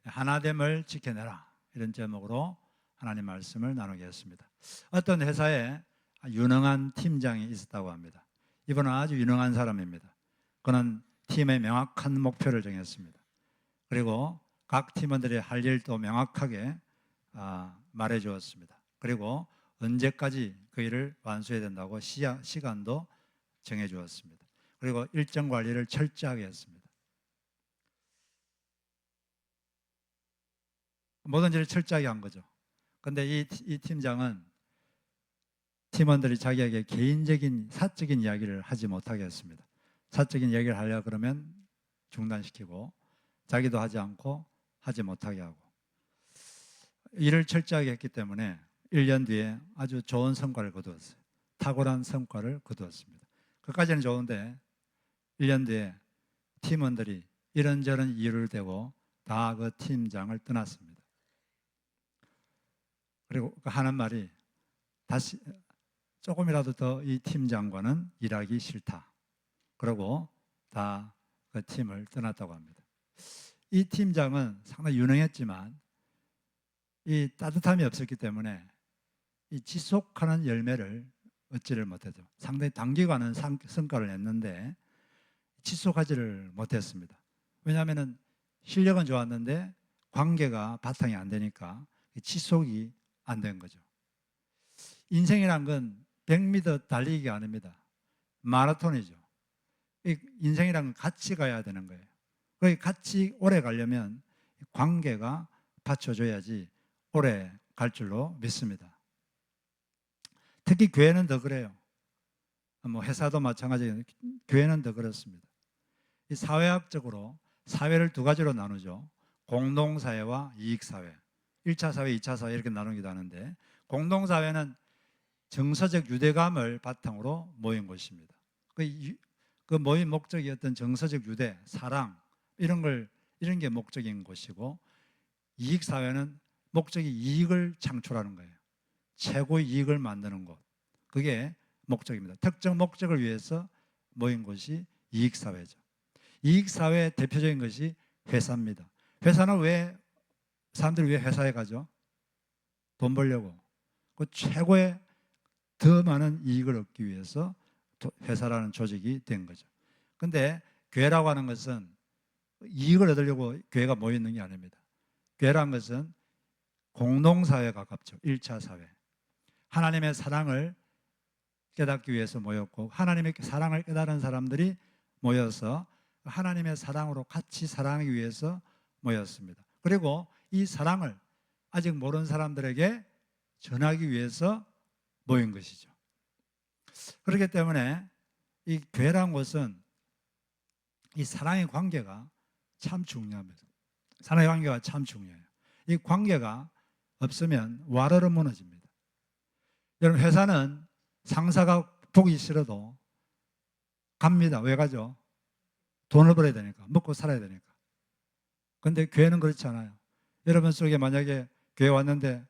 하나됨을 지켜내라, 이런 제목으로 하나님 말씀을 나누겠습니다. 어떤 회사에 유능한 팀장이 있었다고 합니다. 이분은 아주 유능한 사람입니다. 그는 팀의 명확한 목표를 정했습니다. 그리고 각 팀원들이 할 일도 명확하게 말해 주었습니다. 그리고 언제까지 그 일을 완수해야 된다고 시간도 정해 주었습니다. 그리고 일정 관리를 철저하게 했습니다. 모든 일을 철저하게 한 거죠. 그런데 이 팀장은 팀원들이 자기에게 개인적인 사적인 이야기를 하지 못하게 했습니다. 사적인 이야기를 하려고 그러면 중단시키고, 자기도 하지 않고 하지 못하게 하고, 일을 철저하게 했기 때문에 1년 뒤에 아주 좋은 성과를 거두었어요. 탁월한 성과를 거두었습니다. 그까지는 좋은데 1년 뒤에 팀원들이 이런저런 이유를 대고 다 그 팀장을 떠났습니다. 그리고 하는 말이, 다시 조금이라도 더 이 팀장과는 일하기 싫다. 그러고 다 그 팀을 떠났다고 합니다. 이 팀장은 상당히 유능했지만 이 따뜻함이 없었기 때문에 이 지속하는 열매를 얻지를 못했죠. 상당히 단기간은 성과를 냈는데 지속하지를 못했습니다. 왜냐하면 실력은 좋았는데 관계가 바탕이 안 되니까 지속이 안 된 거죠. 인생이란 건 100m 달리기가 아닙니다. 마라톤이죠. 인생이란 건 같이 가야 되는 거예요. 같이 오래 가려면 관계가 받쳐줘야지 오래 갈 줄로 믿습니다. 특히 교회는 더 그래요. 회사도 마찬가지예요. 교회는 더 그렇습니다. 이 사회학적으로 사회를 두 가지로 나누죠. 공동사회와 이익사회. 1차 사회, 2차 사회 이렇게 나누기도 하는데, 공동사회는 정서적 유대감을 바탕으로 모인 것입니다. 그 모인 목적이 어떤 정서적 유대, 사랑 이런 게 목적인 것이고, 이익사회는 목적이 이익을 창출하는 거예요. 최고의 이익을 만드는 것, 그게 목적입니다. 특정 목적을 위해서 모인 것이 이익사회죠. 이익사회의 대표적인 것이 회사입니다. 회사는 사람들이 왜 회사에 가죠? 돈 벌려고. 그 최고의 더 많은 이익을 얻기 위해서 회사라는 조직이 된 거죠. 그런데 교회라고 하는 것은 이익을 얻으려고 교회가 모여 있는 게 아닙니다. 교회라는 것은 공동사회에 가깝죠. 1차 사회. 하나님의 사랑을 깨닫기 위해서 모였고, 하나님의 사랑을 깨달은 사람들이 모여서 하나님의 사랑으로 같이 사랑하기 위해서 모였습니다. 그리고 이 사랑을 아직 모르는 사람들에게 전하기 위해서 모인 것이죠. 그렇기 때문에 이 교회라는 것은 이 사랑의 관계가 참 중요합니다. 사랑의 관계가 참 중요해요. 이 관계가 없으면 와르르 무너집니다. 여러분, 회사는 상사가 보기 싫어도 갑니다. 왜 가죠? 돈을 벌어야 되니까, 먹고 살아야 되니까. 그런데 교회는 그렇지 않아요. 여러분 속에 만약에 교회 왔는데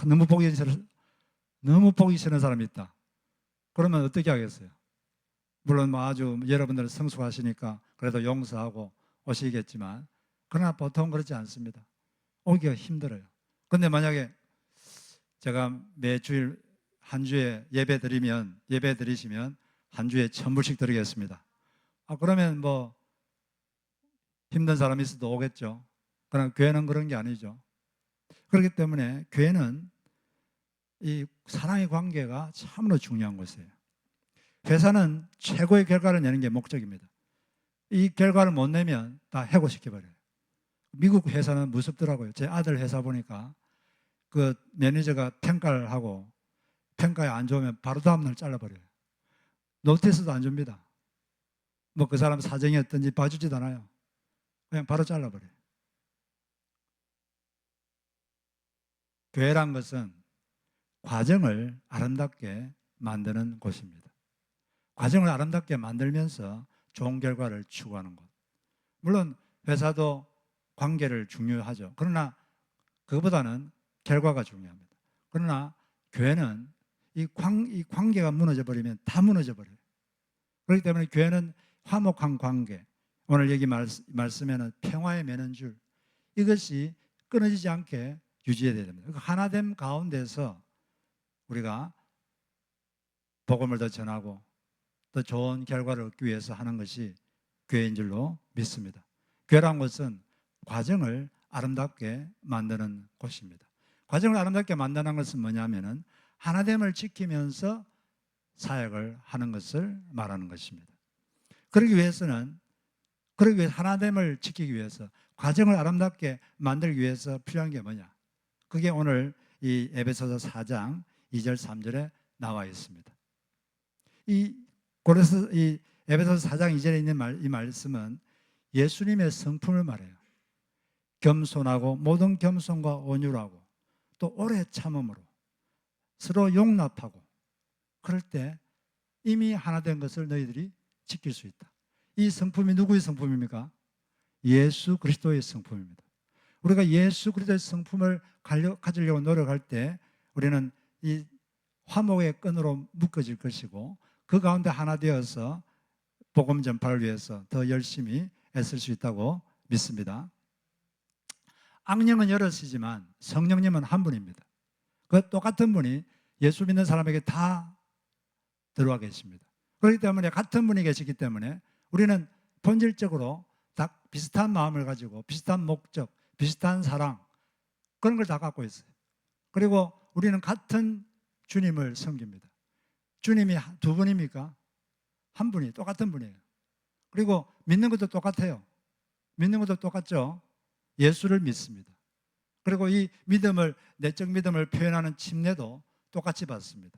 너무 보기 싫은 사람이 있다. 그러면 어떻게 하겠어요? 물론 아주 여러분들은 성숙하시니까 그래도 용서하고 오시겠지만, 그러나 보통 그렇지 않습니다. 오기가 힘들어요. 그런데 만약에 제가 매주일 한 주에 예배 드리시면 한 주에 1,000불씩 드리겠습니다. 그러면 힘든 사람이 있어도 오겠죠. 그러나 교회는 그런 게 아니죠. 그렇기 때문에 교회는 이 사랑의 관계가 참으로 중요한 것이에요. 회사는 최고의 결과를 내는 게 목적입니다. 이 결과를 못 내면 다 해고시켜버려요. 미국 회사는 무섭더라고요. 제 아들 회사 보니까 그 매니저가 평가를 하고 평가에 안 좋으면 바로 다음날 잘라버려요. 노티스도 안 줍니다. 그 사람 사정이 어떤지 봐주지도 않아요. 그냥 바로 잘라버려요. 교회란 것은 과정을 아름답게 만드는 곳입니다. 과정을 아름답게 만들면서 좋은 결과를 추구하는 것. 물론 회사도 관계를 중요하죠. 그러나 그것보다는 결과가 중요합니다. 그러나 교회는 이 관계가 무너져 버리면 다 무너져 버려요. 그렇기 때문에 교회는 화목한 관계, 오늘 여기 말씀에는 평화에 매는 줄, 이것이 끊어지지 않게 유지해야 됩니다. 그 하나됨 가운데서 우리가 복음을 더 전하고 더 좋은 결과를 얻기 위해서 하는 것이 교회인 줄로 믿습니다. 교회란 것은 과정을 아름답게 만드는 곳입니다. 과정을 아름답게 만드는 것은 뭐냐면은 하나됨을 지키면서 사역을 하는 것을 말하는 것입니다. 그러기 위해서 하나됨을 지키기 위해서 과정을 아름답게 만들기 위해서 필요한 게 뭐냐? 그게 오늘 이 에베소서 4장 2절 3절에 나와 있습니다. 이 에베소서 4장 2절에 있는 이 말씀은 예수님의 성품을 말해요. 겸손하고 모든 겸손과 온유하고 또 오래 참음으로 서로 용납하고 그럴 때 이미 하나 된 것을 너희들이 지킬 수 있다. 이 성품이 누구의 성품입니까? 예수 그리스도의 성품입니다. 우리가 예수 그리스도의 성품을 가지려고 노력할 때 우리는 이 화목의 끈으로 묶어질 것이고 그 가운데 하나 되어서 복음 전파를 위해서 더 열심히 애쓸 수 있다고 믿습니다. 악령은 여럿이지만 성령님은 한 분입니다. 그 똑같은 분이 예수 믿는 사람에게 다 들어와 계십니다. 그렇기 때문에 같은 분이 계시기 때문에 우리는 본질적으로 다 비슷한 마음을 가지고 비슷한 목적, 비슷한 사랑 그런 걸 다 갖고 있어요. 그리고 우리는 같은 주님을 섬깁니다. 주님이 두 분입니까? 한 분이 똑같은 분이에요. 그리고 믿는 것도 똑같아요. 믿는 것도 똑같죠. 예수를 믿습니다. 그리고 이 믿음을 내적 믿음을 표현하는 침례도 똑같이 받습니다.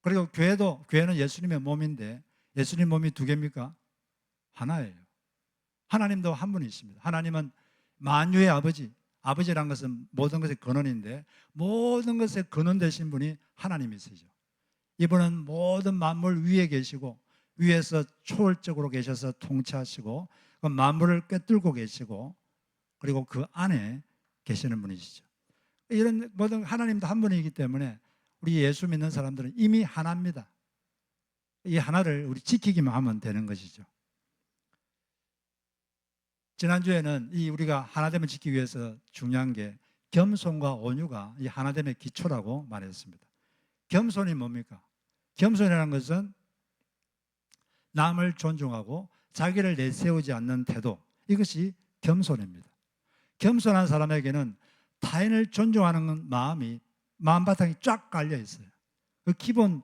그리고 교회는 예수님의 몸인데 예수님 몸이 두 개입니까? 하나예요. 하나님도 한 분이십니다. 하나님은 만유의 아버지란 것은 모든 것의 근원인데 모든 것의 근원 되신 분이 하나님이시죠. 이분은 모든 만물 위에 계시고 위에서 초월적으로 계셔서 통치하시고 그 만물을 꿰뚫고 계시고 그리고 그 안에 계시는 분이시죠. 이런 모든 하나님도 한 분이기 때문에 우리 예수 믿는 사람들은 이미 하나입니다. 이 하나를 우리 지키기만 하면 되는 것이죠. 지난주에는 우리가 하나됨을 지키기 위해서 중요한 게 겸손과 온유가 이 하나됨의 기초라고 말했습니다. 겸손이 뭡니까? 겸손이라는 것은 남을 존중하고 자기를 내세우지 않는 태도, 이것이 겸손입니다. 겸손한 사람에게는 타인을 존중하는 마음이 마음바탕이 쫙 깔려 있어요. 그 기본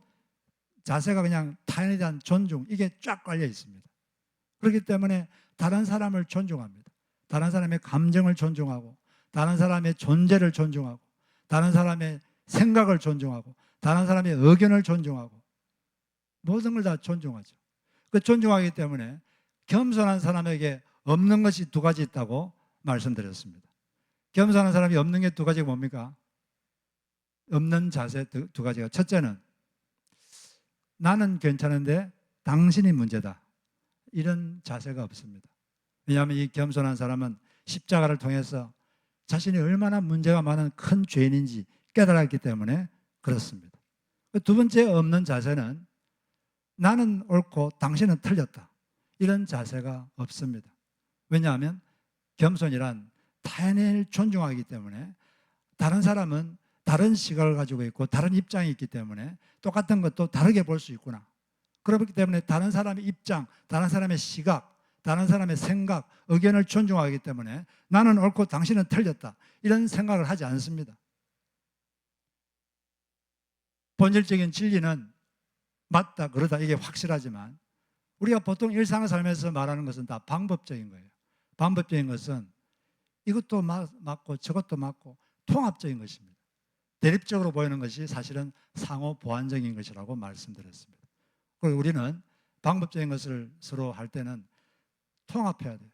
자세가 그냥 타인에 대한 존중, 이게 쫙 깔려 있습니다. 그렇기 때문에 다른 사람을 존중합니다. 다른 사람의 감정을 존중하고 다른 사람의 존재를 존중하고 다른 사람의 생각을 존중하고 다른 사람의 의견을 존중하고 모든 걸 다 존중하죠. 그 존중하기 때문에 겸손한 사람에게 없는 것이 두 가지 있다고 말씀드렸습니다. 겸손한 사람이 없는 게 두 가지가 뭡니까? 없는 자세 두 가지가, 첫째는 나는 괜찮은데 당신이 문제다, 이런 자세가 없습니다. 왜냐하면 이 겸손한 사람은 십자가를 통해서 자신이 얼마나 문제가 많은 큰 죄인인지 깨달았기 때문에 그렇습니다. 두 번째 없는 자세는 나는 옳고 당신은 틀렸다, 이런 자세가 없습니다. 왜냐하면 겸손이란 타인을 존중하기 때문에 다른 사람은 다른 시각을 가지고 있고 다른 입장이 있기 때문에 똑같은 것도 다르게 볼 수 있구나. 그렇기 때문에 다른 사람의 입장, 다른 사람의 시각, 다른 사람의 생각, 의견을 존중하기 때문에 나는 옳고 당신은 틀렸다, 이런 생각을 하지 않습니다. 본질적인 진리는 맞다, 그러다, 이게 확실하지만 우리가 보통 일상을 살면서 말하는 것은 다 방법적인 거예요. 방법적인 것은 이것도 맞고 저것도 맞고 통합적인 것입니다. 대립적으로 보이는 것이 사실은 상호 보완적인 것이라고 말씀드렸습니다. 그리고 우리는 방법적인 것을 서로 할 때는 통합해야 돼요.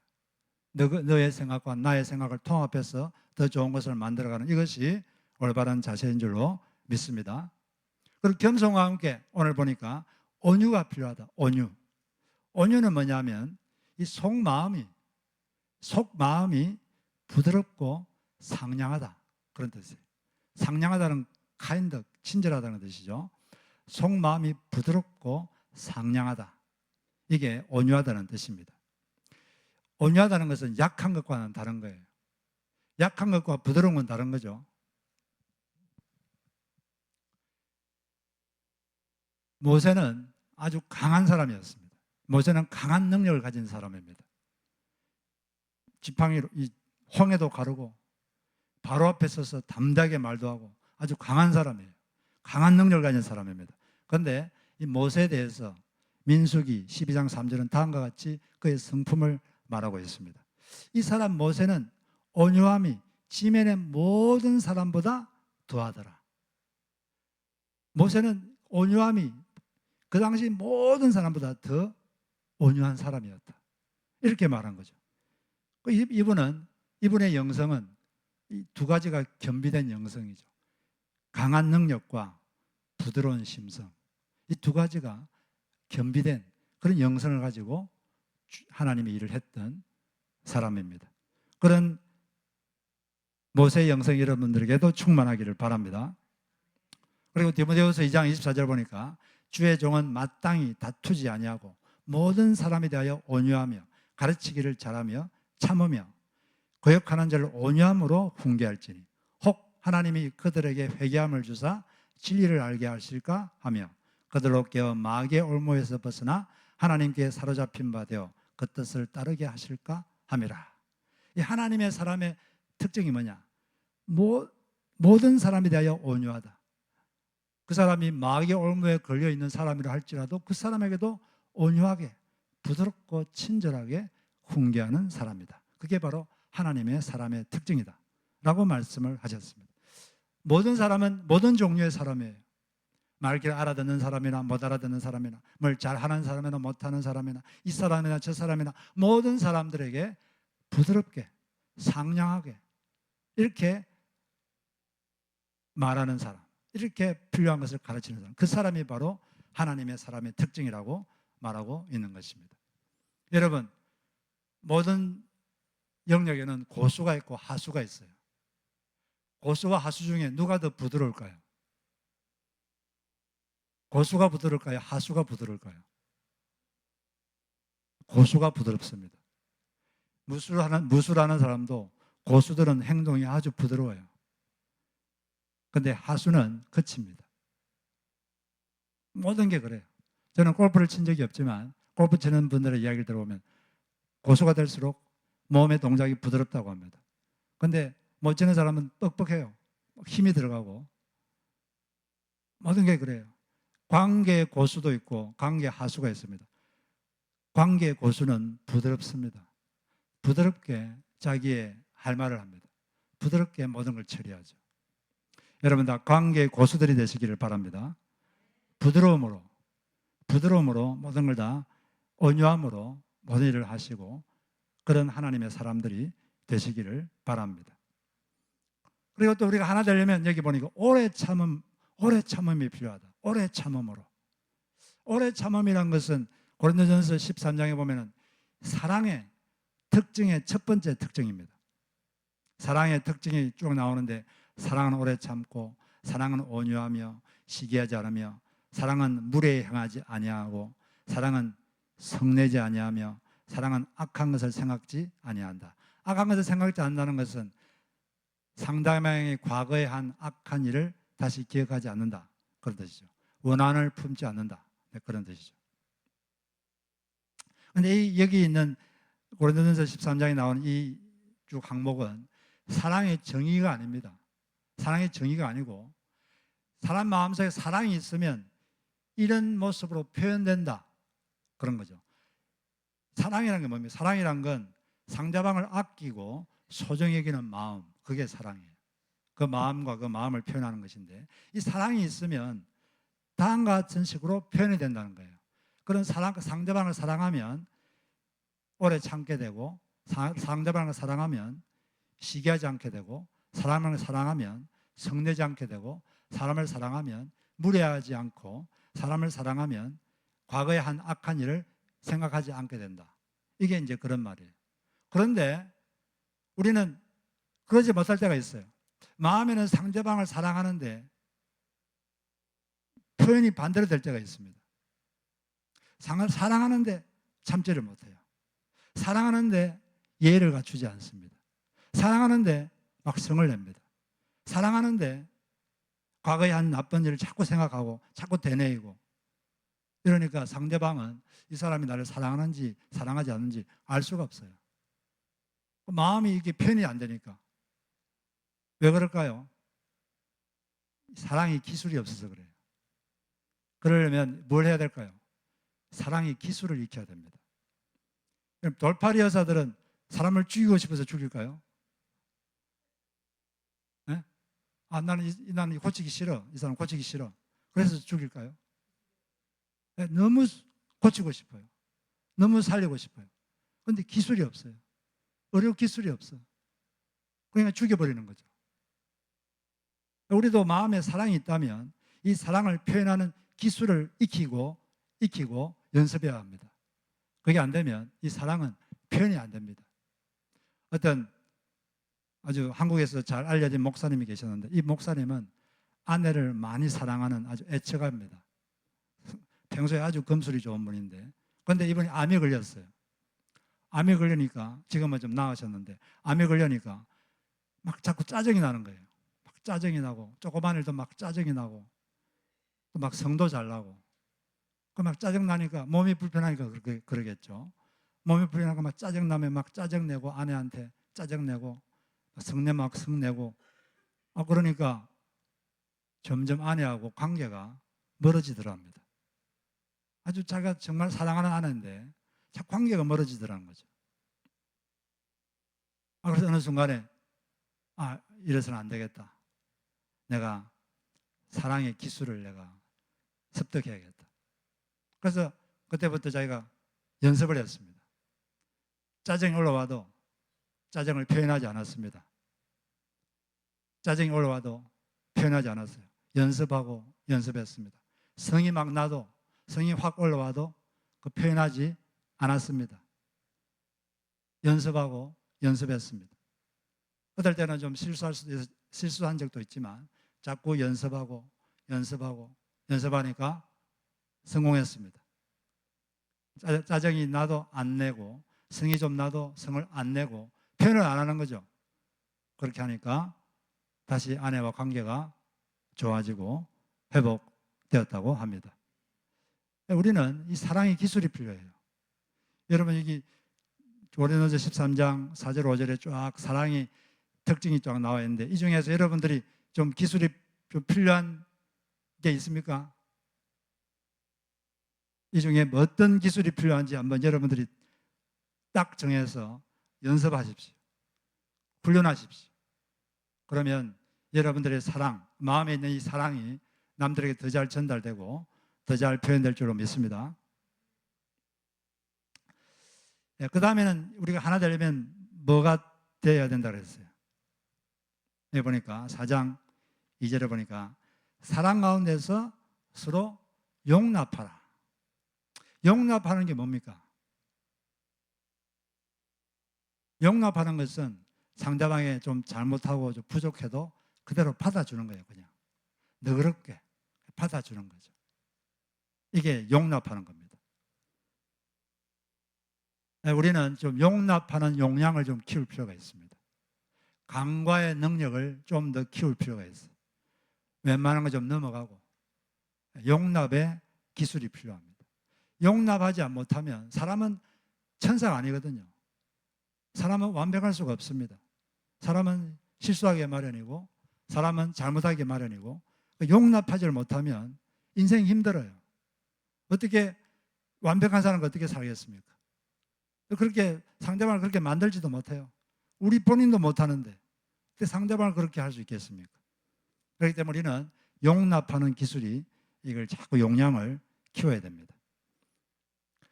너의 생각과 나의 생각을 통합해서 더 좋은 것을 만들어가는, 이것이 올바른 자세인 줄로 믿습니다. 그리고 겸손과 함께 오늘 보니까 온유가 필요하다. 온유는 뭐냐면 이 속마음이 부드럽고 상냥하다, 그런 뜻이에요. 상냥하다는 kind, 친절하다는 뜻이죠. 속마음이 부드럽고 상냥하다, 이게 온유하다는 뜻입니다. 온유하다는 것은 약한 것과는 다른 거예요. 약한 것과 부드러운 건 다른 거죠. 모세는 아주 강한 사람이었습니다. 모세는 강한 능력을 가진 사람입니다. 지팡이로 이 홍해도 가르고 바로 앞에 서서 담대하게 말도 하고 아주 강한 사람이에요. 강한 능력을 가진 사람입니다. 그런데 이 모세에 대해서 민수기 12장 3절은 다음과 같이 그의 성품을 말하고 있습니다. 이 사람 모세는 온유함이 지면의 모든 사람보다 더하더라. 모세는 온유함이 그 당시 모든 사람보다 더 온유한 사람이었다. 이렇게 말한 거죠. 이분의 영성은 이 두 가지가 겸비된 영성이죠. 강한 능력과 부드러운 심성. 이 두 가지가 겸비된 그런 영성을 가지고 하나님의 일을 했던 사람입니다. 그런 모세의 영성 여러분들에게도 충만하기를 바랍니다. 그리고 디모데후서 2장 24절 보니까 주의 종은 마땅히 다투지 아니하고 모든 사람에 대하여 온유하며 가르치기를 잘하며 참으며 거역하는 자를 온유함으로 훈계할지니 혹 하나님이 그들에게 회개함을 주사 진리를 알게 하실까 하며 그들로 깨어 마귀의 올무에서 벗어나 하나님께 사로잡힌 바 되어 그 뜻을 따르게 하실까 함이라. 이 하나님의 사람의 특징이 뭐냐? 모든 사람에 대하여 온유하다. 그 사람이 마귀의 올무에 걸려 있는 사람이라 할지라도 그 사람에게도 온유하게 부드럽고 친절하게 훈계하는 사람이다. 그게 바로 하나님의 사람의 특징이다 라고 말씀을 하셨습니다. 모든 사람은 모든 종류의 사람이에요. 말귀를 알아듣는 사람이나 못 알아듣는 사람이나 뭘 잘하는 사람이나 못하는 사람이나 이 사람이나 저 사람이나 모든 사람들에게 부드럽게 상냥하게 이렇게 말하는 사람, 이렇게 필요한 것을 가르치는 사람, 그 사람이 바로 하나님의 사람의 특징이라고 말하고 있는 것입니다. 여러분, 모든 영역에는 고수가 있고 하수가 있어요. 고수와 하수 중에 누가 더 부드러울까요? 고수가 부드러울까요? 하수가 부드러울까요? 고수가 부드럽습니다. 무술하는 사람도 고수들은 행동이 아주 부드러워요. 그런데 하수는 거칩니다. 모든 게 그래요. 저는 골프를 친 적이 없지만 골프 치는 분들의 이야기를 들어보면 고수가 될수록 몸의 동작이 부드럽다고 합니다. 그런데 못 치는 사람은 뻑뻑해요. 힘이 들어가고 모든 게 그래요. 관계의 고수도 있고 관계의 하수가 있습니다. 관계의 고수는 부드럽습니다. 부드럽게 자기의 할 말을 합니다. 부드럽게 모든 걸 처리하죠. 여러분 다 관계의 고수들이 되시기를 바랍니다. 부드러움으로 모든 걸 다 온유함으로 모든 일을 하시고 그런 하나님의 사람들이 되시기를 바랍니다. 그리고 또 우리가 하나 되려면 여기 보니까 오래 참음이 필요하다. 오래 참음으로. 오래 참음이란 것은 고린도전서 13장에 보면은 사랑의 특징의 첫 번째 특징입니다. 사랑의 특징이 쭉 나오는데 사랑은 오래 참고 사랑은 온유하며 시기하지 않으며 사랑은 무례에 행하지 아니하고 사랑은 성내지 아니하며 사랑은 악한 것을 생각지 아니한다. 악한 것을 생각지 않는다는 것은 상대방의 과거에 한 악한 일을 다시 기억하지 않는다. 그런 뜻이죠. 원한을 품지 않는다. 네, 그런 뜻이죠. 그런데 여기 있는 고린도전서 13장에 나오는 이 쭉 항목은 사랑의 정의가 아닙니다. 사랑의 정의가 아니고 사람 마음속에 사랑이 있으면 이런 모습으로 표현된다. 그런 거죠. 사랑이라는 게 뭡니까? 사랑이란 건 상대방을 아끼고 소중히 여기는 마음, 그게 사랑이에요. 그 마음과 그 마음을 표현하는 것인데 이 사랑이 있으면 다음과 같은 식으로 표현이 된다는 거예요. 그런 상대방을 사랑하면 오래 참게 되고 상대방을 사랑하면 시기하지 않게 되고 사람을 사랑하면 성내지 않게 되고 사람을 사랑하면 무례하지 않고 사람을 사랑하면 과거에 한 악한 일을 생각하지 않게 된다. 이게 이제 그런 말이에요. 그런데 우리는 그러지 못할 때가 있어요. 마음에는 상대방을 사랑하는데 표현이 반대로 될 때가 있습니다. 사랑하는데 참지를 못해요. 사랑하는데 예의를 갖추지 않습니다. 사랑하는데 막 성을 냅니다. 사랑하는데 과거에 한 나쁜 일을 자꾸 생각하고 자꾸 되뇌이고, 이러니까 상대방은 이 사람이 나를 사랑하는지 사랑하지 않는지 알 수가 없어요. 마음이 이게 표현이 안 되니까. 왜 그럴까요? 사랑이 기술이 없어서 그래요. 그러려면 뭘 해야 될까요? 사랑의 기술을 익혀야 됩니다. 그럼 돌팔이 여사들은 사람을 죽이고 싶어서 죽일까요? 네? 나는 고치기 싫어. 이 사람 고치기 싫어. 그래서 죽일까요? 네, 너무 고치고 싶어요. 너무 살리고 싶어요. 그런데 기술이 없어요. 의료 기술이 없어. 그러니까 죽여버리는 거죠. 우리도 마음에 사랑이 있다면 이 사랑을 표현하는 기술을 익히고 연습해야 합니다. 그게 안 되면 이 사랑은 표현이 안 됩니다. 어떤 아주 한국에서 잘 알려진 목사님이 계셨는데, 이 목사님은 아내를 많이 사랑하는 아주 애처가입니다. 평소에 아주 금술이 좋은 분인데, 그런데 이분이 암에 걸렸어요. 암에 걸리니까, 지금은 좀 나으셨는데, 암에 걸리니까 막 자꾸 짜증이 나는 거예요. 막 짜증이 나고, 조그만 일도 막 짜증이 나고, 또 막 성도 잘 나고, 그 막 짜증 나니까, 몸이 불편하니까 그러겠죠. 몸이 불편하고 막 짜증 나면 막 짜증 내고, 아내한테 짜증 내고, 성내 막 성내고, 그러니까 점점 아내하고 관계가 멀어지더랍니다. 아주 자기가 정말 사랑하는 아내인데 자꾸 관계가 멀어지더라는 거죠. 그래서 어느 순간에 이래서는 안 되겠다. 내가 사랑의 기술을 내가 습득해야겠다. 그래서 그때부터 자기가 연습을 했습니다. 짜증이 올라와도 짜증을 표현하지 않았습니다. 짜증이 올라와도 표현하지 않았어요. 연습하고 연습했습니다. 성이 막 나도, 성이 확 올라와도 그 표현하지 않았습니다. 연습하고 연습했습니다. 어떨 때는 좀 실수한 적도 있지만 자꾸 연습하니까 성공했습니다. 짜증이 나도 안 내고, 성이 좀 나도 성을 안 내고, 표현을 안 하는 거죠. 그렇게 하니까 다시 아내와 관계가 좋아지고 회복되었다고 합니다. 우리는 이 사랑의 기술이 필요해요. 여러분, 여기 고린도서 13장 4절 5절에 쫙 사랑의 특징이 쫙 나와 있는데, 이 중에서 여러분들이 좀 기술이 좀 필요한 게 있습니까? 이 중에 어떤 기술이 필요한지 한번 여러분들이 딱 정해서 연습하십시오. 훈련하십시오. 그러면 여러분들의 사랑, 마음에 있는 이 사랑이 남들에게 더 잘 전달되고 더 잘 표현될 줄로 믿습니다. 그 다음에는 우리가 하나 되려면 뭐가 되어야 된다고 그랬어요? 여기 보니까 4장 2절에 보니까 사랑 가운데서 서로 용납하라. 용납하는 게 뭡니까? 용납하는 것은 상대방이 좀 잘못하고 좀 부족해도 그대로 받아주는 거예요. 그냥 너그럽게 받아주는 거죠. 이게 용납하는 겁니다. 우리는 좀 용납하는 용량을 좀 키울 필요가 있습니다. 간과의 능력을 좀 더 키울 필요가 있어요. 웬만한 거 좀 넘어가고 용납의 기술이 필요합니다. 용납하지 못하면 사람은 천사가 아니거든요. 사람은 완벽할 수가 없습니다. 사람은 실수하기 마련이고 사람은 잘못하기 마련이고, 용납하지 못하면 인생이 힘들어요. 어떻게 완벽한 사람은 어떻게 살겠습니까? 그렇게 상대방을 그렇게 만들지도 못해요. 우리 본인도 못하는데 상대방을 그렇게 할 수 있겠습니까? 그렇기 때문에 우리는 용납하는 기술이, 이걸 자꾸 용량을 키워야 됩니다.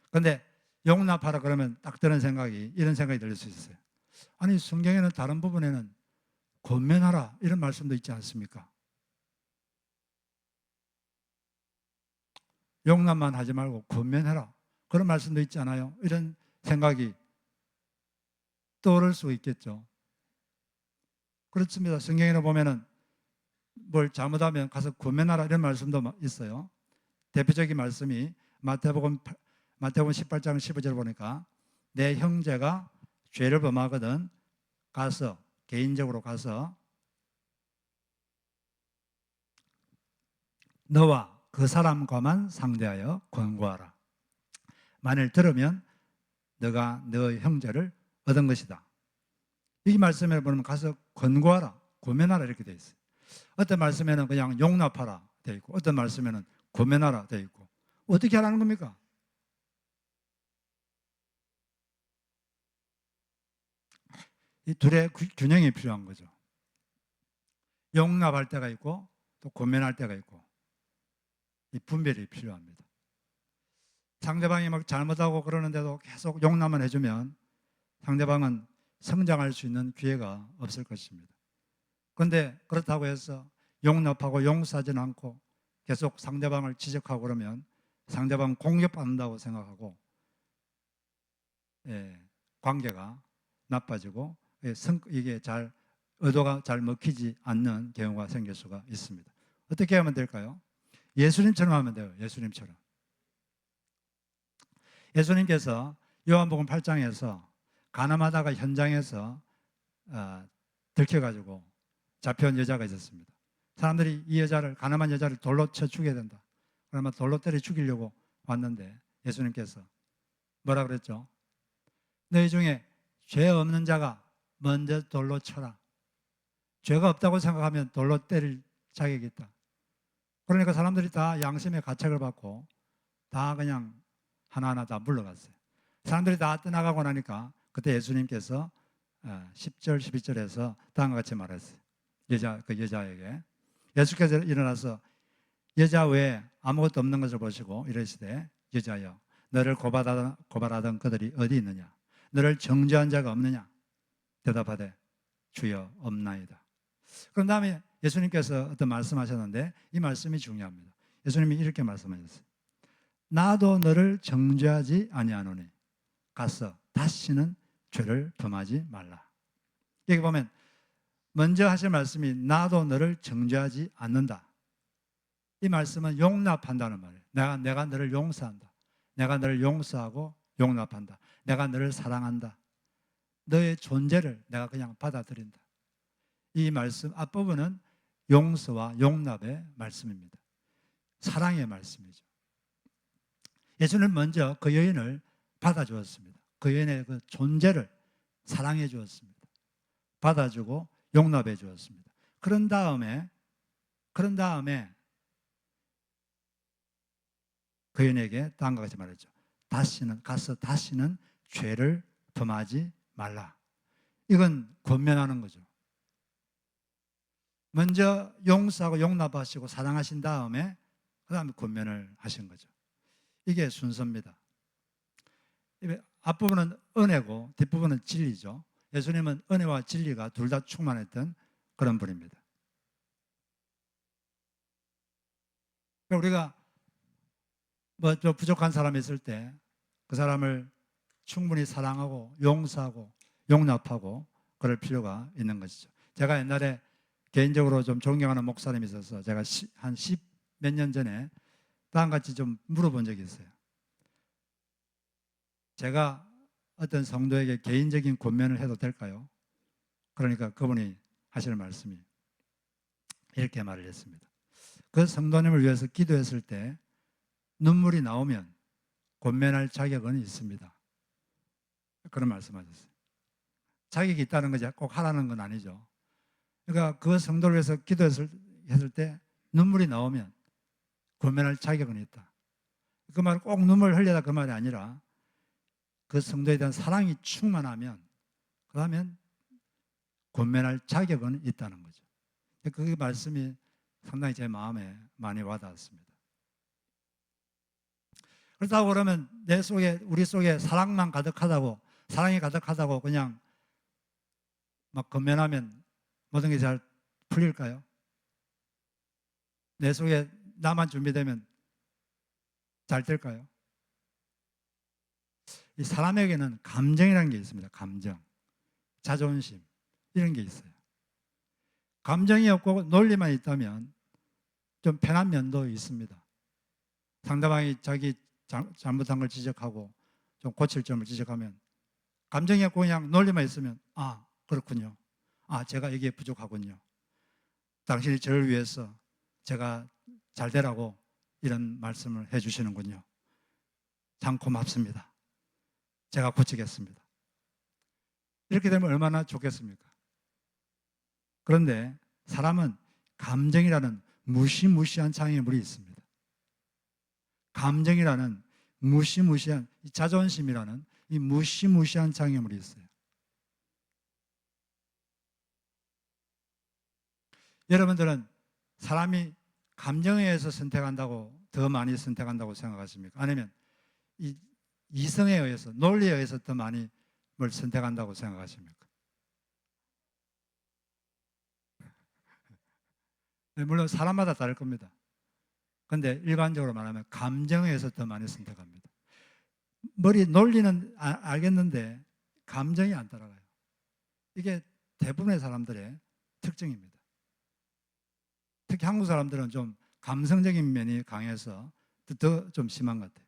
그런데 용납하라 그러면 딱 드는 생각이, 이런 생각이 들릴 수 있어요. 아니, 성경에는 다른 부분에는 권면하라 이런 말씀도 있지 않습니까? 용납만 하지 말고 권면해라 그런 말씀도 있지 않아요? 이런 생각이 떠오를 수 있겠죠. 그렇습니다. 성경에 보면은 뭘 잘못하면 가서 권면하라 이런 말씀도 있어요. 대표적인 말씀이 마태복음 18장 15절 보니까 내 형제가 죄를 범하거든 가서 개인적으로 가서 너와 그 사람과만 상대하여 권고하라. 만일 들으면 너가 너의 형제를 얻은 것이다. 이 말씀에 보면 가서 권고하라, 고면하라 이렇게 되어 있어요. 어떤 말씀에는 그냥 용납하라 되어 있고 어떤 말씀에는 고면하라 되어 있고 어떻게 하라는 겁니까? 이 둘의 균형이 필요한 거죠. 용납할 때가 있고 또 고면할 때가 있고 이 분별이 필요합니다. 상대방이 막 잘못하고 그러는데도 계속 용납만 해주면 상대방은 성장할 수 있는 기회가 없을 것입니다. 그런데 그렇다고 해서 용납하고 용서하지는 않고 계속 상대방을 지적하고 그러면 상대방 공격받는다고 생각하고 관계가 나빠지고 이게 의도가 잘 먹히지 않는 경우가 생길 수가 있습니다. 어떻게 하면 될까요? 예수님처럼 하면 돼요. 예수님처럼. 예수님께서 요한복음 8장에서 가늠하다가 현장에서 들켜가지고 잡혀온 여자가 있었습니다. 사람들이 이 여자를, 가늠한 여자를 돌로 쳐 죽여야 된다. 그러면 돌로 때려 죽이려고 왔는데 예수님께서 뭐라 그랬죠? 너희 중에 죄 없는 자가 먼저 돌로 쳐라. 죄가 없다고 생각하면 돌로 때릴 자격이 있다. 그러니까 사람들이 다 양심의 가책을 받고 다 그냥 하나하나 다 물러갔어요. 사람들이 다 떠나가고 나니까 그때 예수님께서 10절, 11절에서 다음과 같이 말했어요. 그 여자에게. 예수께서 일어나서 여자 외에 아무것도 없는 것을 보시고 이러시되 여자여 너를 고발하던 그들이 어디 있느냐? 너를 정죄한 자가 없느냐? 대답하되 주여 없나이다. 그런 다음에 예수님께서 어떤 말씀하셨는데 이 말씀이 중요합니다. 예수님이 이렇게 말씀하셨어요. 나도 너를 정죄하지 아니하노니 가서 다시는 죄를 범하지 말라. 여기 보면 먼저 하실 말씀이 나도 너를 정죄하지 않는다. 이 말씀은 용납한다는 말이에요. 내가 너를 용서한다. 내가 너를 용서하고 용납한다. 내가 너를 사랑한다. 너의 존재를 내가 그냥 받아들인다. 이 말씀 앞부분은 용서와 용납의 말씀입니다. 사랑의 말씀이죠. 예수는 먼저 그 여인을 받아주었습니다. 그 여인의 그 존재를 사랑해 주었습니다. 받아주고 용납해 주었습니다. 그런 다음에 그 여인에게 다음과 같이 말했죠. 다시는 죄를 범하지 말라. 이건 권면하는 거죠. 먼저 용서하고 용납하시고 사랑하신 다음에 그 다음에 권면을 하신 거죠. 이게 순서입니다. 앞부분은 은혜고 뒷부분은 진리죠. 예수님은 은혜와 진리가 둘 다 충만했던 그런 분입니다. 우리가 좀 부족한 사람이 있을 때 그 사람을 충분히 사랑하고 용서하고 용납하고 그럴 필요가 있는 것이죠. 제가 옛날에 개인적으로 좀 존경하는 목사님이 있어서 제가 한 10 몇 년 전에 다음같이 좀 물어본 적이 있어요. 제가 어떤 성도에게 개인적인 권면을 해도 될까요? 그러니까 그분이 하시는 말씀이 이렇게 말을 했습니다. 그 성도님을 위해서 기도했을 때 눈물이 나오면 권면할 자격은 있습니다. 그런 말씀하셨어요. 자격이 있다는 것이 꼭 하라는 건 아니죠. 그러니까 그 성도를 위해서 기도했을 때 눈물이 나오면 권면할 자격은 있다. 그 말은 꼭 눈물을 흘려라 그 말이 아니라 그 성도에 대한 사랑이 충만하면 그러면 권면할 자격은 있다는 거죠. 그 말씀이 상당히 제 마음에 많이 와닿았습니다. 그렇다고 그러면 우리 속에 사랑이 가득하다고 그냥 막 권면하면 모든 게 잘 풀릴까요? 내 속에 나만 준비되면 잘 될까요? 이 사람에게는 감정이라는 게 있습니다. 감정, 자존심 이런 게 있어요. 감정이 없고 논리만 있다면 좀 편한 면도 있습니다. 상대방이 자기 잘못한 걸 지적하고 좀 고칠 점을 지적하면 감정이 없고 그냥 논리만 있으면 그렇군요. 아, 제가 여기에 부족하군요. 당신이 저를 위해서 제가 잘 되라고 이런 말씀을 해주시는군요. 참 고맙습니다. 제가 고치겠습니다. 이렇게 되면 얼마나 좋겠습니까? 그런데 사람은 감정이라는 무시무시한 장애물이 있습니다. 감정이라는 무시무시한, 자존심이라는 이 무시무시한 장애물이 있어요. 여러분들은 사람이 감정에 의해서 선택한다고 더 많이 선택한다고 생각하십니까? 아니면 이성에 의해서, 논리에 의해서 더 많이 뭘 선택한다고 생각하십니까? 물론 사람마다 다를 겁니다. 그런데 일반적으로 말하면 감정에 의해서 더 많이 선택합니다. 논리는 알겠는데 감정이 안 따라가요. 이게 대부분의 사람들의 특징입니다. 특히 한국 사람들은 좀 감성적인 면이 강해서 더 좀 심한 것 같아요.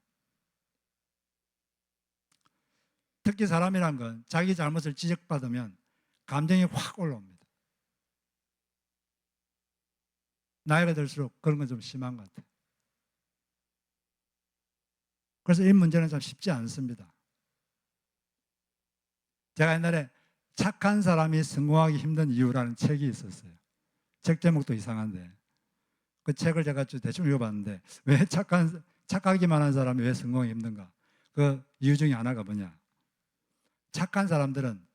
특히 사람이란 건 자기 잘못을 지적받으면 감정이 확 올라옵니다. 나이가 들수록 그런 건 좀 심한 것 같아요. 그래서 이 문제는 참 쉽지 않습니다. 제가 옛날에 착한 사람이 성공하기 힘든 이유라는 책이 있었어요. 책 제목도 이상한데 그 책을 제가 대충 읽어봤는데 왜 착하기만 한 사람이 왜 성공하기 힘든가? 그 이유 중에 하나가 뭐냐? 착한 사람들은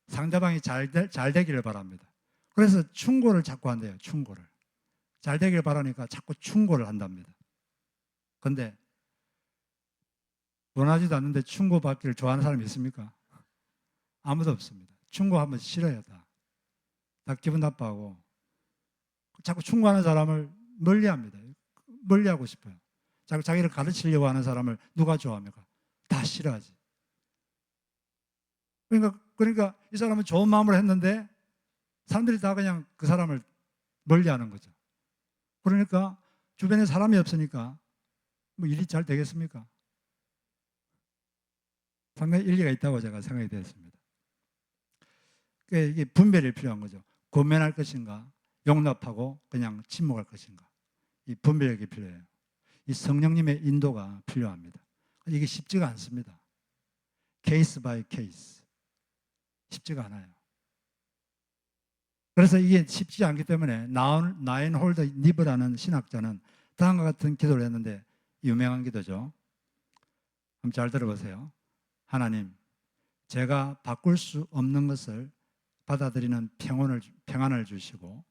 상대방이 잘 되기를 바랍니다. 그래서 충고를 자꾸 한대요. 충고를. 잘 되기를 바라니까 자꾸 충고를 한답니다. 그런데 원하지도 않는데 충고받기를 좋아하는 사람이 있습니까? 아무도 없습니다. 충고하면 싫어요. 다 기분 나빠하고 자꾸 충고하는 사람을 멀리합니다. 멀리하고 싶어요. 자꾸 자기를 가르치려고 하는 사람을 누가 좋아합니까? 다 싫어하지. 그러니까 이 사람은 좋은 마음으로 했는데 사람들이 다 그냥 그 사람을 멀리하는 거죠. 그러니까 주변에 사람이 없으니까 뭐 일이 잘 되겠습니까? 상당히 일리가 있다고 제가 생각이 되었습니다. 이게 분별이 필요한 거죠. 권면할 것인가, 용납하고 그냥 침묵할 것인가. 이 분별력이 필요해요. 이 성령님의 인도가 필요합니다. 이게 쉽지가 않습니다. 케이스 바이 케이스. 쉽지가 않아요. 그래서 이게 쉽지 않기 때문에 나인 홀더 니브라는 신학자는 다음과 같은 기도를 했는데 유명한 기도죠. 한번 잘 들어보세요. 하나님, 제가 바꿀 수 없는 것을 받아들이는 평안을 주시고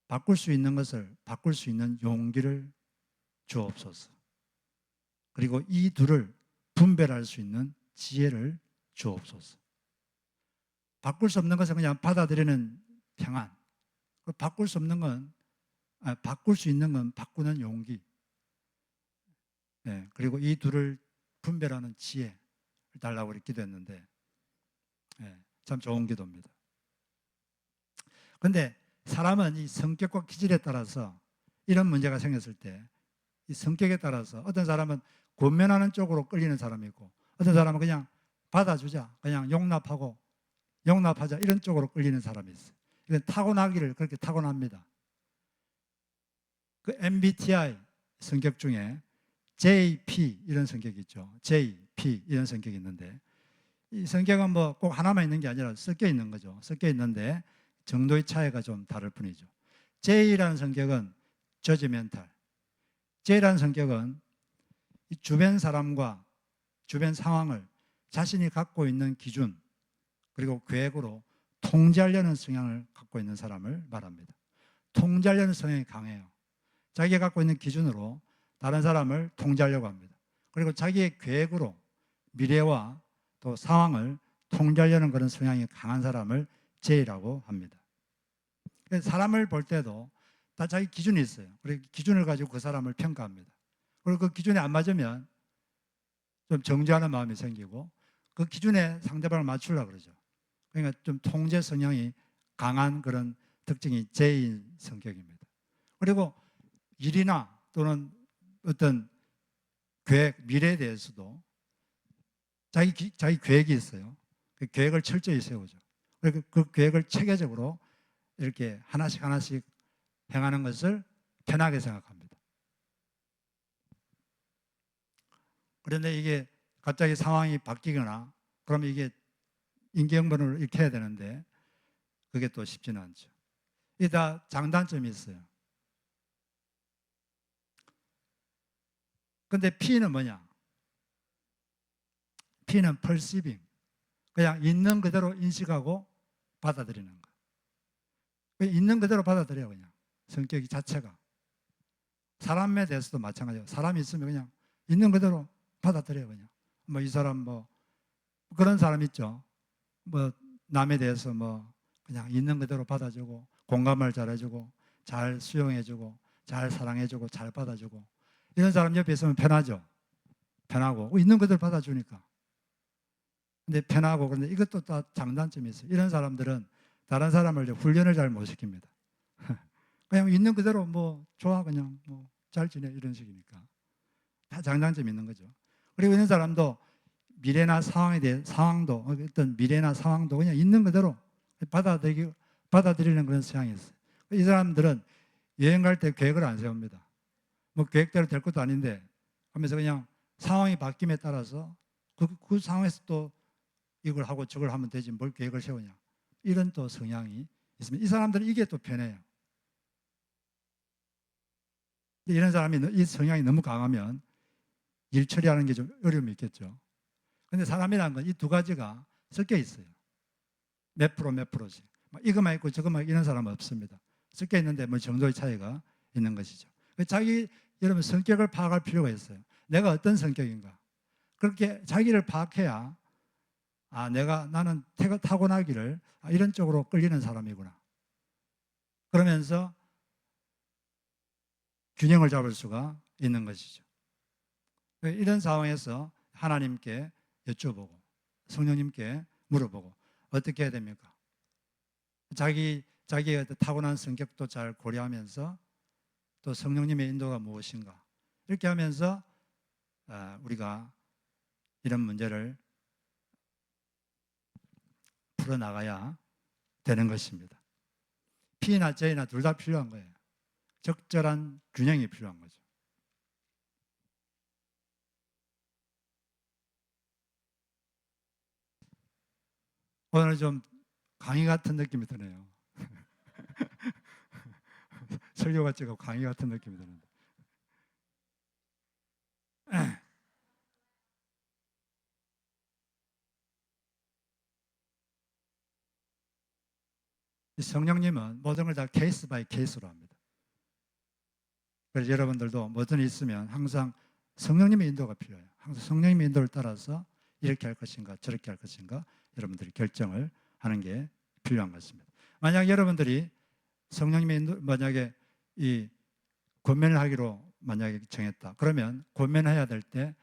바꿀 수 있는 것을 바꿀 수 있는 용기를 주옵소서. 그리고 이 둘을 분별할 수 있는 지혜를 주옵소서. 바꿀 수 없는 것은 그냥 받아들이는 평안. 바꿀 수 없는 건, 바꿀 수 있는 건 바꾸는 용기. 네, 그리고 이 둘을 분별하는 지혜를 달라고 이렇게 기도했는데, 네, 참 좋은 기도입니다. 그런데 사람은 이 성격과 기질에 따라서 이런 문제가 생겼을 때, 이 성격에 따라서 어떤 사람은 권면하는 쪽으로 끌리는 사람이 있고, 어떤 사람은 그냥 받아주자, 그냥 용납하자 이런 쪽으로 끌리는 사람이 있어요. 이건 타고나기를 그렇게 타고납니다. 그 MBTI 성격 중에 JP 이런 성격이 있죠. JP 이런 성격이 있는데 이 성격은 뭐 꼭 하나만 있는 게 아니라 섞여 있는 거죠. 섞여 있는데 정도의 차이가 좀 다를 뿐이죠. J라는 성격은 저지멘탈. J라는 성격은 이 주변 사람과 주변 상황을 자신이 갖고 있는 기준 그리고 계획으로 통제하려는 성향을 갖고 있는 사람을 말합니다. 통제하려는 성향이 강해요. 자기가 갖고 있는 기준으로 다른 사람을 통제하려고 합니다. 그리고 자기의 계획으로 미래와 또 상황을 통제하려는 그런 성향이 강한 사람을 J라고 합니다. 사람을 볼 때도 다 자기 기준이 있어요. 그리고 기준을 가지고 그 사람을 평가합니다. 그리고 그 기준에 안 맞으면 좀 정죄하는 마음이 생기고 그 기준에 상대방을 맞추려고 그러죠. 그러니까 좀 통제 성향이 강한 그런 특징이 J인 성격입니다. 그리고 일이나 또는 어떤 계획, 미래에 대해서도 자기 계획이 있어요. 그 계획을 철저히 세우죠. 그 계획을 체계적으로 이렇게 하나씩 하나씩 행하는 것을 편하게 생각합니다. 그런데 이게 갑자기 상황이 바뀌거나 그러면 이게 인기응변을 이렇게 해야 되는데 그게 또 쉽지는 않죠. 이게 다 장단점이 있어요. 근데 P는 뭐냐? P는 perceiving. 그냥 있는 그대로 인식하고 받아들이는 거. 있는 그대로 받아들여요, 그냥. 성격 자체가. 사람에 대해서도 마찬가지예요. 사람이 있으면 그냥 있는 그대로 받아들여요, 그냥. 뭐 이 사람 뭐 그런 사람 있죠. 뭐 남에 대해서 뭐 그냥 있는 그대로 받아주고 공감을 잘해주고 잘 수용해주고 잘 사랑해주고 잘 받아주고 이런 사람 옆에 있으면 편하죠. 편하고 있는 그대로 받아주니까. 근데 편하고 그런데 이것도 다 장단점이 있어요. 이런 사람들은 다른 사람을 훈련을 잘 못 시킵니다. 그냥 있는 그대로 뭐 좋아 그냥 뭐 잘 지내 이런 식이니까 다 장단점이 있는 거죠. 그리고 이런 사람도 미래나 상황에 대해 상황도 어떤 미래나 상황도 그냥 있는 그대로 받아들이는 그런 성향이 있어요. 이 사람들은 여행 갈 때 계획을 안 세웁니다. 뭐 계획대로 될 것도 아닌데 하면서 그냥 상황이 바뀜에 따라서 그 상황에서 또 이걸 하고 저걸 하면 되지 뭘 계획을 세우냐. 이런 또 성향이 있습니다. 이 사람들은 이게 또 편해요. 이런 사람이 이 성향이 너무 강하면 일 처리하는 게 좀 어려움이 있겠죠. 근데 사람이라는 건 이 두 가지가 섞여 있어요. 몇 프로씩. 이것만 있고 저것만 이런 사람은 없습니다. 섞여 있는데 뭐 정도의 차이가 있는 것이죠. 여러분 성격을 파악할 필요가 있어요. 내가 어떤 성격인가. 그렇게 자기를 파악해야 나는 타고나기를 이런 쪽으로 끌리는 사람이구나. 그러면서 균형을 잡을 수가 있는 것이죠. 이런 상황에서 하나님께 여쭤보고 성령님께 물어보고 어떻게 해야 됩니까? 자기의 타고난 성격도 잘 고려하면서 또 성령님의 인도가 무엇인가 이렇게 하면서 우리가 이런 문제를 풀어나가야 되는 것입니다. P나 J나 둘 다 필요한 거예요. 적절한 균형이 필요한 거죠. 오늘 좀 강의 같은 느낌이 드네요. 설교 같지가 강의 같은 느낌이 드는데. 성령님은 모든 걸 다 케이스 바이 케이스로 합니다. 그래서 여러분들도 뭐든 있으면 항상 성령님의 인도가 필요해요. 항상 성령님의 인도를 따라서 이렇게 할 것인가 저렇게 할 것인가 여러분들이 결정을 하는 게 필요한 것입니다. 만약 여러분들이 성령님의 인도, 만약에 이 권면을 하기로 만약에 정했다. 그러면 권면해야 될 때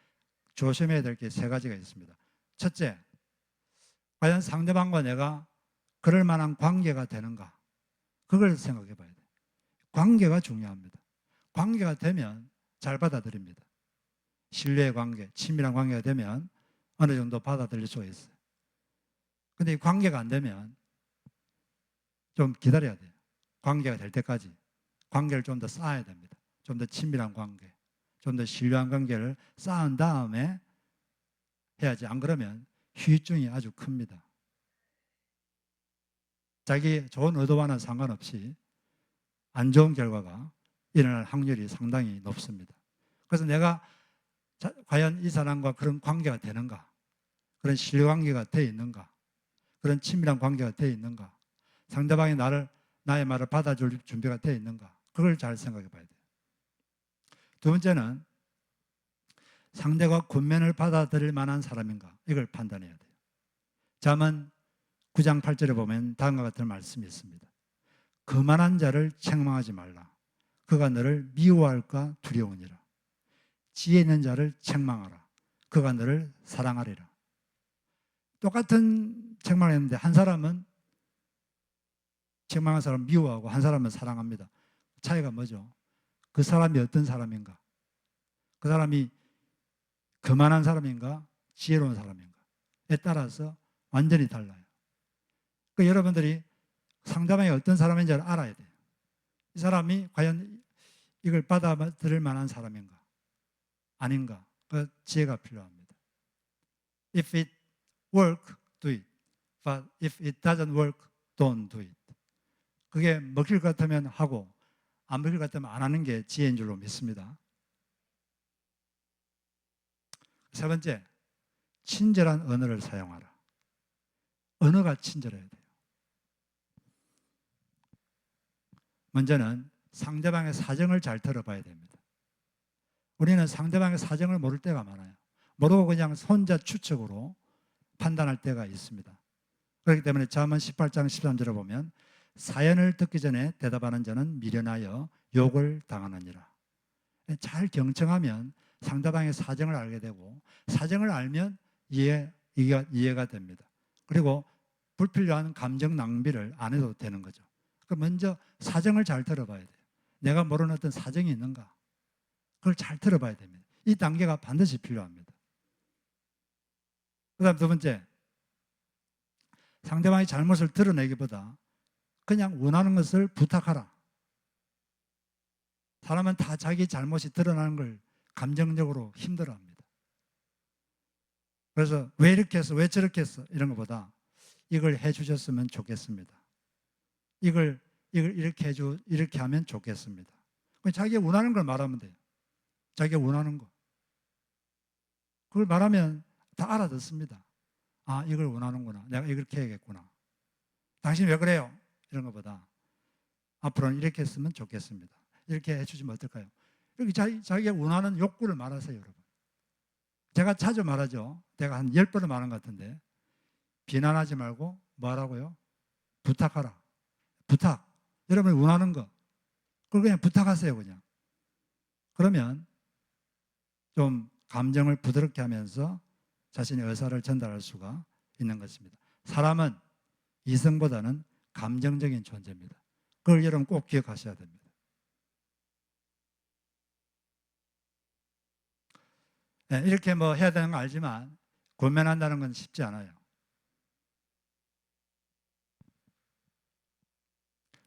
조심해야 될 게 세 가지가 있습니다. 첫째, 과연 상대방과 내가 그럴 만한 관계가 되는가? 그걸 생각해 봐야 돼요. 관계가 중요합니다. 관계가 되면 잘 받아들입니다. 신뢰의 관계, 친밀한 관계가 되면 어느 정도 받아들일 수가 있어요. 근데 이 관계가 안 되면 좀 기다려야 돼요. 관계가 될 때까지. 관계를 좀 더 쌓아야 됩니다. 좀 더 친밀한 관계, 좀 더 신뢰한 관계를 쌓은 다음에 해야지. 안 그러면 후유증이 아주 큽니다. 자기 좋은 의도와는 상관없이 안 좋은 결과가 일어날 확률이 상당히 높습니다. 그래서 내가 과연 이 사람과 그런 관계가 되는가? 그런 신뢰관계가 되어 있는가? 그런 친밀한 관계가 되어 있는가? 상대방이 나의 말을 받아줄 준비가 되어 있는가? 그걸 잘 생각해 봐야 돼요. 두 번째는 상대가 권면을 받아들일 만한 사람인가? 이걸 판단해야 돼요. 잠언 9장 8절에 보면 다음과 같은 말씀이 있습니다. 거만한 자를 책망하지 말라. 그가 너를 미워할까 두려우니라. 지혜 있는 자를 책망하라. 그가 너를 사랑하리라. 똑같은 책망을 했는데 한 사람은 책망한 사람을 미워하고 한 사람은 사랑합니다. 차이가 뭐죠? 그 사람이 어떤 사람인가? 그 사람이 거만한 사람인가? 지혜로운 사람인가?에 따라서 완전히 달라요. 그 여러분들이 상대방이 어떤 사람인지 알아야 돼요. 이 사람이 과연 이걸 받아들일 만한 사람인가 아닌가, 그 지혜가 필요합니다. If it work, do it. But if it doesn't work, don't do it. 그게 먹힐 것 같으면 하고 안 먹힐 것 같으면 안 하는 게 지혜인 줄로 믿습니다. 세 번째, 친절한 언어를 사용하라. 언어가 친절해야 돼요. 먼저는 상대방의 사정을 잘 들어봐야 됩니다. 우리는 상대방의 사정을 모를 때가 많아요. 모르고 그냥 혼자 추측으로 판단할 때가 있습니다. 그렇기 때문에 잠언 18장 13절에 보면 사연을 듣기 전에 대답하는 자는 미련하여 욕을 당하느니라. 잘 경청하면 상대방의 사정을 알게 되고 사정을 알면 이해가 됩니다. 그리고 불필요한 감정 낭비를 안 해도 되는 거죠. 먼저 사정을 잘 들어봐야 돼요. 내가 모르는 어떤 사정이 있는가? 그걸 잘 들어봐야 됩니다. 이 단계가 반드시 필요합니다. 그 다음 두 번째, 상대방의 잘못을 드러내기보다 그냥 원하는 것을 부탁하라. 사람은 다 자기 잘못이 드러나는 걸 감정적으로 힘들어합니다. 그래서 왜 이렇게 했어? 왜 저렇게 했어? 이런 것보다 이걸 해주셨으면 좋겠습니다. 이걸 이렇게 하면 좋겠습니다. 자기가 원하는 걸 말하면 돼요. 자기가 원하는 거. 그걸 말하면 다 알아듣습니다. 아, 이걸 원하는구나. 내가 이렇게 해야겠구나. 당신 왜 그래요? 이런 것보다 앞으로는 이렇게 했으면 좋겠습니다. 이렇게 해주시면 어떨까요? 이렇게 자기가 원하는 욕구를 말하세요, 여러분. 제가 자주 말하죠. 제가 한 10번을 말한 것 같은데 비난하지 말고 뭐하라고요? 부탁하라. 부탁. 여러분이 원하는 거. 그걸 그냥 부탁하세요, 그냥. 그러면 좀 감정을 부드럽게 하면서 자신의 의사를 전달할 수가 있는 것입니다. 사람은 이성보다는 감정적인 존재입니다. 그걸 여러분 꼭 기억하셔야 됩니다. 네, 이렇게 뭐 해야 되는 거 알지만 권면한다는 건 쉽지 않아요.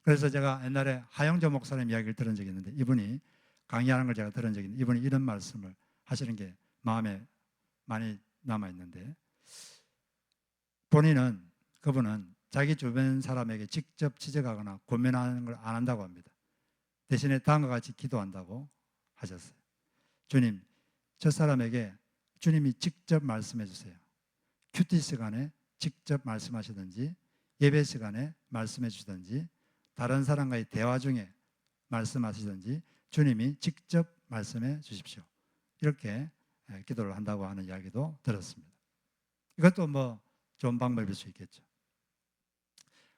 그래서 제가 옛날에 하영조 목사님 이야기를 들은 적이 있는데 이분이 강의하는 걸 제가 들은 적이 있는데 이분이 이런 말씀을 하시는 게 마음에 많이 남아있는데 그분은 자기 주변 사람에게 직접 지적하거나 권면하는 걸 안 한다고 합니다. 대신에 다음과 같이 기도한다고 하셨어요. 주님, 저 사람에게 주님이 직접 말씀해 주세요. 큐티 시간에 직접 말씀하시든지 예배 시간에 말씀해 주시든지 다른 사람과의 대화 중에 말씀하시든지 주님이 직접 말씀해 주십시오. 이렇게 기도를 한다고 하는 이야기도 들었습니다. 이것도 뭐 좋은 방법일 수 있겠죠.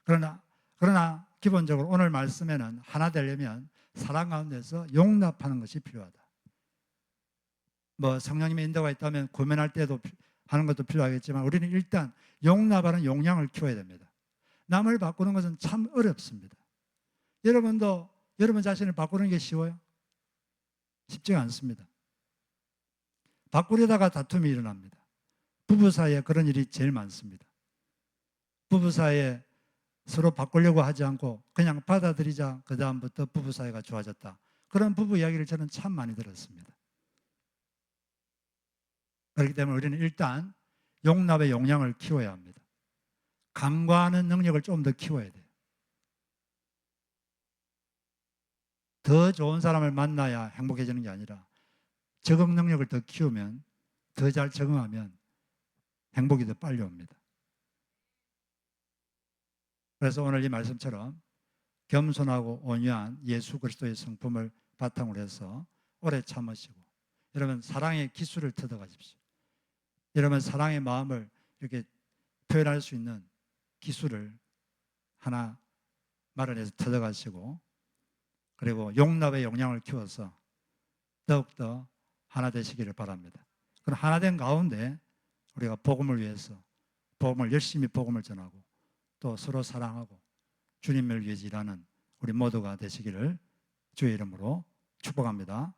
그러나 기본적으로 오늘 말씀에는 하나 되려면 사랑 가운데서 용납하는 것이 필요하다. 뭐 성령님의 인도가 있다면 고면할 때도 하는 것도 필요하겠지만 우리는 일단 용납하는 용량을 키워야 됩니다. 남을 바꾸는 것은 참 어렵습니다. 여러분도 여러분 자신을 바꾸는 게 쉬워요? 쉽지가 않습니다. 바꾸려다가 다툼이 일어납니다. 부부 사이에 그런 일이 제일 많습니다. 부부 사이에 서로 바꾸려고 하지 않고 그냥 받아들이자 그 다음부터 부부 사이가 좋아졌다. 그런 부부 이야기를 저는 참 많이 들었습니다. 그렇기 때문에 우리는 일단 용납의 용량을 키워야 합니다. 간과하는 능력을 좀 더 키워야 돼요. 더 좋은 사람을 만나야 행복해지는 게 아니라 적응 능력을 더 키우면 더 잘 적응하면 행복이 더 빨리 옵니다. 그래서 오늘 이 말씀처럼 겸손하고 온유한 예수 그리스도의 성품을 바탕으로 해서 오래 참으시고 여러분 사랑의 기술을 터득하십시오. 여러분 사랑의 마음을 이렇게 표현할 수 있는 기술을 하나 마련해서 터득하시고 그리고 용납의 용량을 키워서 더욱더 하나 되시기를 바랍니다. 그럼 하나 된 가운데 우리가 복음을 위해서 열심히 복음을 전하고 또 서로 사랑하고 주님을 위해 일하는 우리 모두가 되시기를 주의 이름으로 축복합니다.